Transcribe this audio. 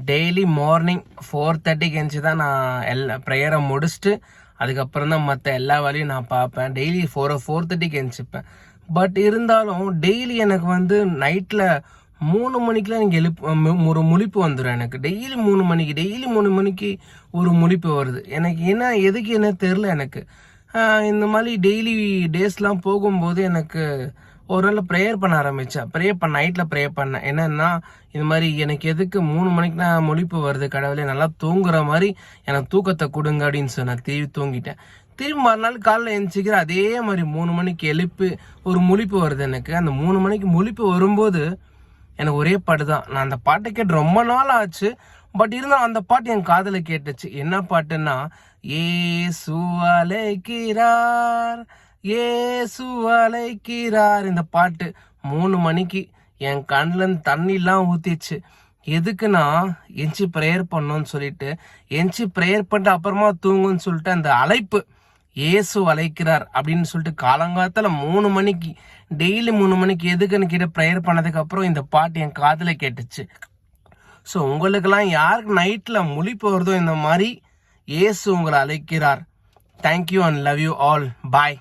Daily morning 4:30க்கு எழுந்துச்சி தான் நான் ப்ரேயரை முடிச்சுட்டு அதுக்கப்புறம் தான் மற்ற எல்லா வேலையும் நான் பார்ப்பேன். டெய்லி 4:30க்கு எழுந்துச்சிப்பேன். பட் இருந்தாலும் டெய்லி எனக்கு நைட்டில் 3 மணிக்கெலாம் நீங்கள் ஒரு முழிப்பு வந்துடும். எனக்கு டெய்லி 3 மணிக்கு ஒரு முழிப்பு வருது. எனக்கு எதுக்கு என்ன தெரில. எனக்கு இந்த மாதிரி டெய்லி டேஸ்லாம் போகும்போது எனக்கு ஒரு நாள் ப்ரேயர் பண்ண ஆரம்பித்தேன். நைட்டில் ப்ரேயர் பண்ணேன். என்னென்னா இது மாதிரி எனக்கு எதுக்கு 3 மணிக்கு நான் முழிப்பு வருது, கடவுளே நல்லா தூங்குற மாதிரி எனக்கு தூக்கத்தை கொடுங்க அப்படின்னு சொன்னேன். திரும்பி தூங்கிட்டேன். திரும்பி மறுநாள் காலையில் எழுந்திரிக்கிற அதே மாதிரி 3 மணிக்கு எழுப்பி ஒரு முழிப்பு வருது எனக்கு. அந்த 3 மணிக்கு முழிப்பு வரும்போது எனக்கு ஒரே பாட்டு தான். நான் அந்த பாட்டை கேட்டு ரொம்ப நாள் ஆச்சு. பட் இருந்தாலும் அந்த பாட்டு என் காதில் கேட்டுச்சு. என்ன பாட்டுன்னா, இயேசு அழைக்கிறார், இயேசு அழைக்கிறார். இந்த பாட்டு 3 மணிக்கு என் கண்ணில் தண்ணிலாம் ஊற்றிச்சு. எதுக்குன்னா எஞ்சி ப்ரேயர் பண்ணோன்னு சொல்லிட்டு ப்ரேயர் பண்ணிட்டு அப்புறமா தூங்குன்னு சொல்லிட்டு அந்த அழைப்பு இயேசு அழைக்கிறார் அப்படின்னு சொல்லிட்டு காலங்காலத்தில் 3 மணிக்கு டெய்லி 3 மணிக்கு எதுக்குன்னு கேட்டு ப்ரேயர் பண்ணதுக்கப்புறம் இந்த பாட்டு என் காதில் கேட்டுச்சு. ஸோ உங்களுக்கெல்லாம் யாருக்கு நைட்டில் முழிப்பு வருதோ இந்த மாதிரி இயேசு உங்களை அழைக்கிறார். Thank you and love you all. Bye.